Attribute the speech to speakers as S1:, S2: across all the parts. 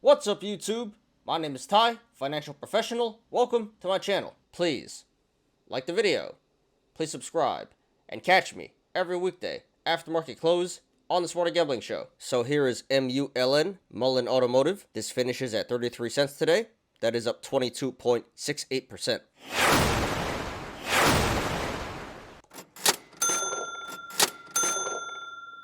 S1: What's up, YouTube? My name is Ty, financial professional. Welcome to my channel. Please like the video, please subscribe, and catch me every weekday after market close on the Smarter Gambling Show. So here is MULN, Mullen Automotive. This finishes at 33 cents today. That is up 22.68%.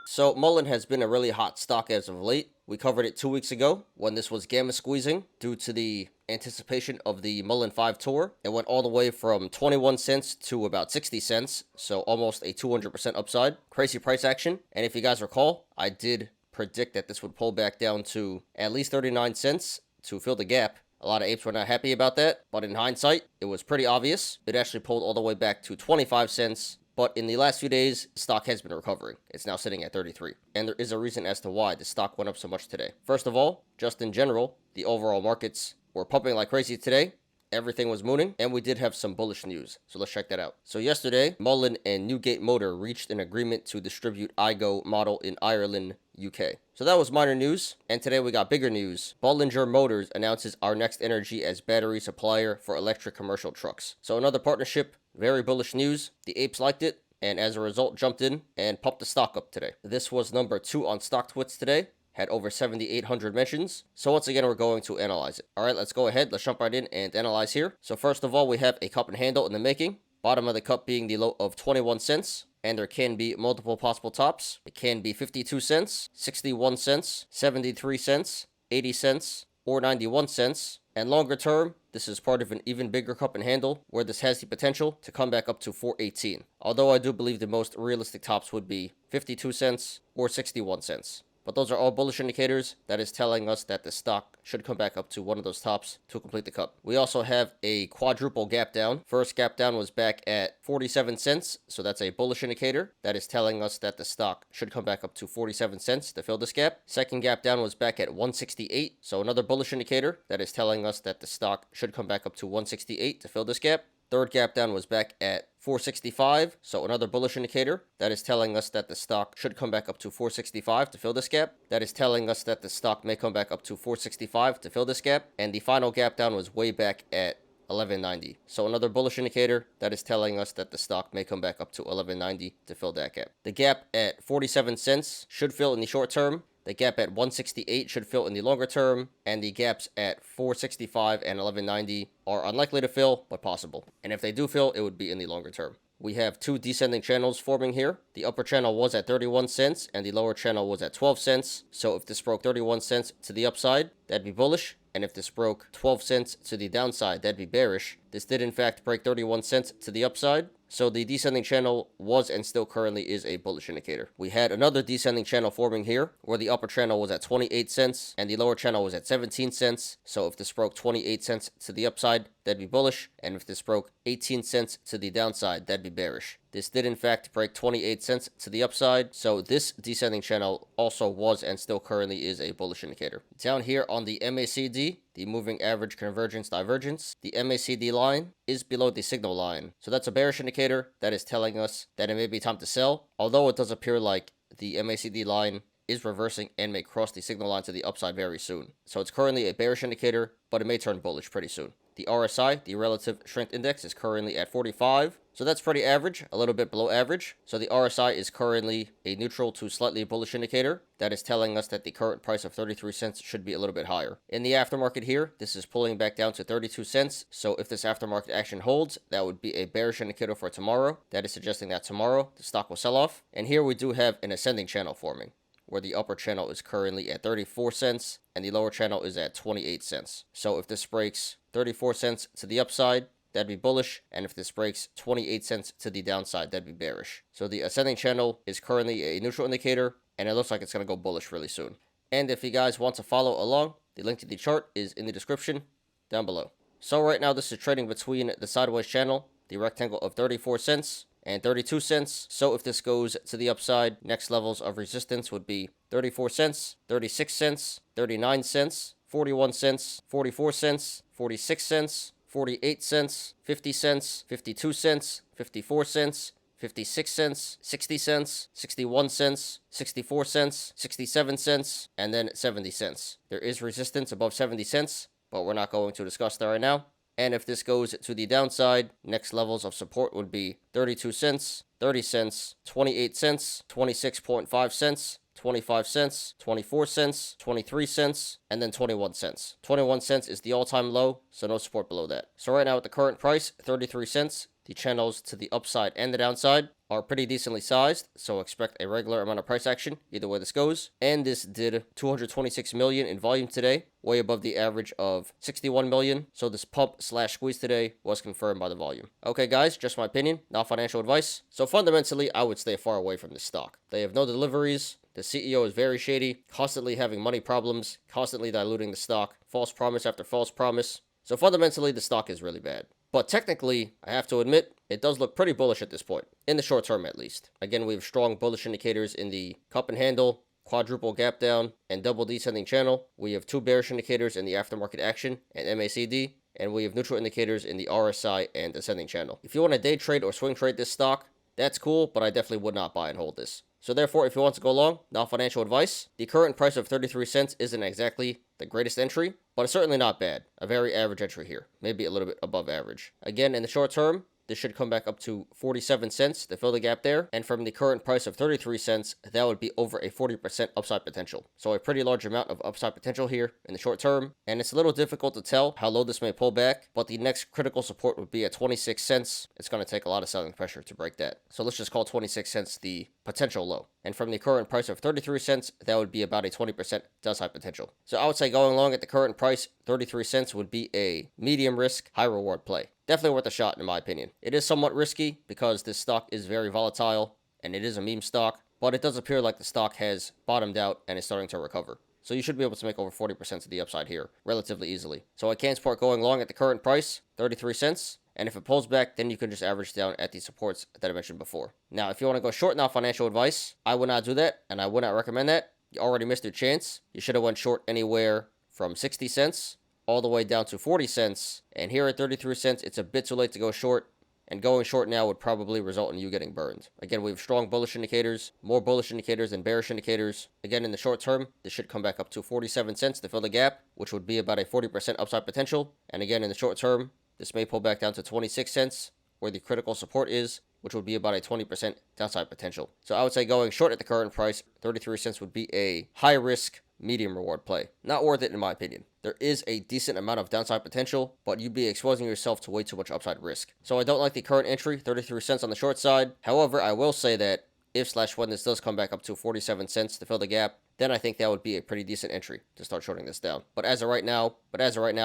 S1: So Mullen has been a really hot stock as of late. We covered it 2 weeks ago when this was gamma squeezing due to the anticipation of the Mullen 5 tour. It went all the way from 21 cents to about 60 cents, so almost a 200% upside. Crazy price action. And if you guys recall, I did predict that this would pull back down to at least 39 cents to fill the gap. A lot of apes were not happy about that, but in hindsight, it was pretty obvious. It actually pulled all the way back to 25 cents. But in the last few days, stock has been recovering. It's now sitting at 33. And there is a reason as to why the stock went up so much today. First of all, just in general, the overall markets were pumping like crazy today. Everything was mooning, and we did have some bullish news. So let's check that out. So yesterday, Mullen and Newgate Motor reached an agreement to distribute iGo model in Ireland, UK. So that was minor news, and today we got bigger news. Bollinger Motors announces Our Next Energy as battery supplier for electric commercial trucks. So another partnership, very bullish news. The apes liked it, and as a result jumped in and pumped the stock up today. This was number 2 on StockTwits today. Had over 7,800 mentions. So once again, we're going to analyze it. All right, let's go ahead. Let's jump right in and analyze here. So first of all, we have a cup and handle in the making. Bottom of the cup being the low of 21 cents. And there can be multiple possible tops. It can be 52 cents, 61 cents, 73 cents, 80 cents, or 91 cents. And longer term, this is part of an even bigger cup and handle where this has the potential to come back up to 418. Although I do believe the most realistic tops would be 52 cents or 61 cents. But those are all bullish indicators that is telling us that the stock should come back up to one of those tops to complete the cup. We also have a quadruple gap down. First gap down was back at 47 cents, so that's a bullish indicator that is telling us that the stock should come back up to 47 cents to fill this gap. Second gap down was back at 168, so another bullish indicator that is telling us that the stock should come back up to 168 to fill this gap. Third gap down was back at 465, so another bullish indicator that is telling us that the stock should come back up to 465 to fill this gap. That is telling us that the stock may come back up to 465 to fill this gap. And the final gap down was way back at 1190. So another bullish indicator that is telling us that the stock may come back up to 1190 to fill that gap. The gap at 47 cents should fill in the short term. The gap at 168 should fill in the longer term, and the gaps at 465 and 1190 are unlikely to fill, but possible. And if they do fill, it would be in the longer term. We have 2 descending channels forming here. The upper channel was at 31 cents, and the lower channel was at 12 cents. So if this broke 31 cents to the upside, that'd be bullish. And if this broke 12 cents to the downside, that'd be bearish. This did in fact break 31 cents to the upside. So the descending channel was and still currently is a bullish indicator. We had another descending channel forming here where the upper channel was at 28 cents and the lower channel was at 17 cents. So if this broke 28 cents to the upside, that'd be bullish. And if this broke 18 cents to the downside, that'd be bearish. This did in fact break 28 cents to the upside. So this descending channel also was and still currently is a bullish indicator. Down here on the MACD, the moving average convergence divergence, the MACD line is below the signal line. So that's a bearish indicator that is telling us that it may be time to sell. Although it does appear like the MACD line is reversing and may cross the signal line to the upside very soon. So it's currently a bearish indicator, but it may turn bullish pretty soon. The RSI, the relative strength index, is currently at 45. So that's pretty average, a little bit below average. So the RSI is currently a neutral to slightly bullish indicator that is telling us that the current price of 33 cents should be a little bit higher. In the aftermarket here, this is pulling back down to 32 cents. So if this aftermarket action holds, that would be a bearish indicator for tomorrow. That is suggesting that tomorrow the stock will sell off. And here we do have an ascending channel forming, where the upper channel is currently at 34 cents and the lower channel is at 28 cents. So if this breaks 34 cents to the upside, that'd be bullish, and if this breaks 28 cents to the downside, that'd be bearish. So the ascending channel is currently a neutral indicator, and it looks like it's going to go bullish really soon. And if you guys want to follow along, the link to the chart is in the description down below. So right now this is trading between the sideways channel, the rectangle of 34 cents, and 32 cents. So if this goes to the upside, next levels of resistance would be 34 cents, 36 cents, 39 cents, 41 cents, 44 cents, 46 cents, 48 cents, 50 cents, 52 cents, 54 cents, 56 cents, 60 cents, 61 cents, 64 cents, 67 cents, and then 70 cents. There is resistance above 70 cents, but we're not going to discuss that right now. And if this goes to the downside, next levels of support would be 32 cents, 30 cents, 28 cents, 26.5 cents, 25 cents, 24 cents, 23 cents, and then 21 cents. 21 cents is the all-time low, so no support below that. So right now at the current price, 33 cents, the channels to the upside and the downside are pretty decently sized, so expect a regular amount of price action either way this goes. And this did 226 million in volume today, way above the average of 61 million. So this pump slash squeeze today was confirmed by the volume. Okay guys, just my opinion, not financial advice. So fundamentally, I would stay far away from this stock. They have no deliveries. The CEO is very shady, constantly having money problems, constantly diluting the stock, false promise after false promise. So fundamentally, the stock is really bad. But technically, I have to admit, it does look pretty bullish at this point, in the short term at least. Again, we have strong bullish indicators in the cup and handle, quadruple gap down, and double descending channel. We have two bearish indicators in the aftermarket action and MACD, and we have neutral indicators in the RSI and ascending channel. If you want to day trade or swing trade this stock, that's cool, but I definitely would not buy and hold this. So therefore, if you want to go long, not financial advice, the current price of 33 cents isn't exactly the greatest entry, but it's certainly not bad. A very average entry here, maybe a little bit above average. Again, in the short term, this should come back up to 47 cents to fill the gap there. And from the current price of 33 cents, that would be over a 40% upside potential. So a pretty large amount of upside potential here in the short term. And it's a little difficult to tell how low this may pull back, but the next critical support would be at 26 cents. It's going to take a lot of selling pressure to break that. So let's just call 26 cents the potential low. And from the current price of 33 cents, that would be about a 20% downside potential. So I would say going long at the current price, 33 cents would be a medium risk, high reward play. Definitely worth a shot in my opinion. It is somewhat risky because this stock is very volatile and it is a meme stock, but it does appear like the stock has bottomed out and is starting to recover. So you should be able to make over 40% to the upside here relatively easily. So I can support going long at the current price, 33 cents. And if it pulls back, then you can just average down at the supports that I mentioned before. Now, if you want to go short, not financial advice, I would not do that, and I would not recommend that. You already missed your chance. You should have went short anywhere from 60 cents all the way down to 40 cents. And here at 33 cents, it's a bit too late to go short. And going short now would probably result in you getting burned. Again, we have strong bullish indicators, more bullish indicators than bearish indicators. Again, in the short term, this should come back up to 47 cents to fill the gap, which would be about a 40% upside potential. And again, in the short term, this may pull back down to 26 cents, where the critical support is, which would be about a 20% downside potential. So I would say going short at the current price, 33 cents would be a high risk, medium reward play. Not worth it in my opinion. There is a decent amount of downside potential, but you'd be exposing yourself to way too much upside risk. So I don't like the current entry, 33 cents on the short side. However, I will say that if/when this does come back up to 47 cents to fill the gap, then I think that would be a pretty decent entry to start shorting this down. But as of right now,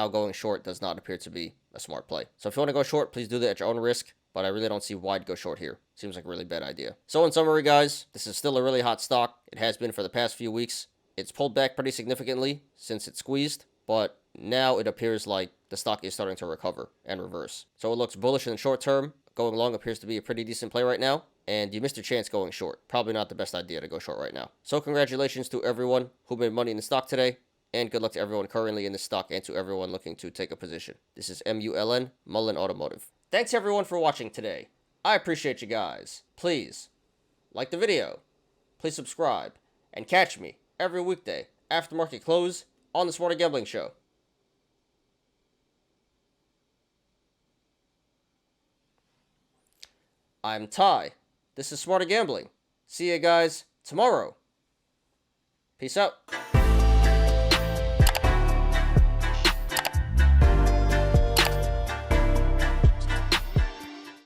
S1: going short does not appear to be a smart play. So if you want to go short, please do that at your own risk, but I really don't see why to go short here. Seems like a really bad idea. So in summary, guys, this is still a really hot stock. It has been for the past few weeks. It's pulled back pretty significantly since it squeezed, but now it appears like the stock is starting to recover and reverse. So it looks bullish in the short term. Going long appears to be a pretty decent play right now. And you missed your chance going short. Probably not the best idea to go short right now. So congratulations to everyone who made money in the stock today. And good luck to everyone currently in the stock and to everyone looking to take a position. This is MULN, Mullen Automotive. Thanks everyone for watching today. I appreciate you guys. Please like the video. Please subscribe. And catch me every weekday after market close on the Smarter Gambling Show. I'm Ty. This is Smarter Gambling. See you guys tomorrow. Peace out.